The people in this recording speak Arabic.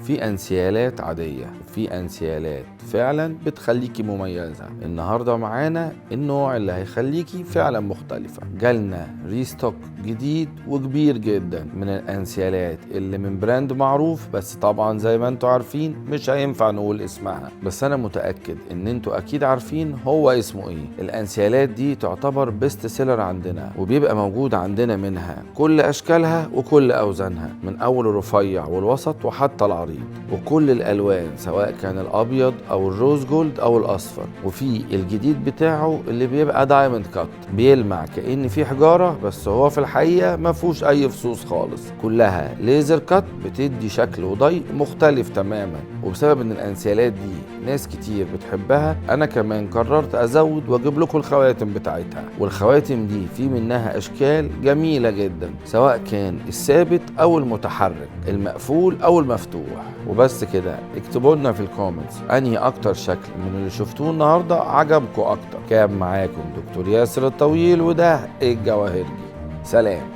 في انسيالات عادية وفي انسيالات فعلا بتخليكي مميزة. النهاردة معانا النوع اللي هيخليكي فعلا مختلفة. جالنا ريستوك جديد وكبير جدا من الانسيالات اللي من براند معروف، بس طبعا زي ما انتوا عارفين مش هينفع نقول اسمها، بس انا متأكد ان انتوا اكيد عارفين هو اسمه ايه. الانسيالات دي تعتبر بيست سيلر عندنا، وبيبقى موجود عندنا منها كل اشكالها وكل اوزانها، من اول الرفيع والوسط وحتى العريض، وكل الالوان سواء كان الابيض او الروز جولد او الاصفر. وفي الجديد بتاعه اللي بيبقى دايموند كات، بيلمع كأن في حجارة، بس هو في الحقيقة ما فيهوش اي فصوص خالص، كلها ليزر كات بتدي شكل وضي مختلف تماما. وبسبب ان الانسيالات دي ناس كتير بتحبها، انا كمان قررت ازود واجيب لكم الخواتم بتاعتها. والخواتم دي في منها اشكال جميلة جدا، سواء كان الثابت او المتحرك، المقفول او المفتوح. وبس كده، اكتبوا لنا في الكومنتس انهي اكتر شكل من اللي شفتوه النهارده عجبكم اكتر. كان معاكم دكتور ياسر الطويل، وده الجواهرجي. سلام.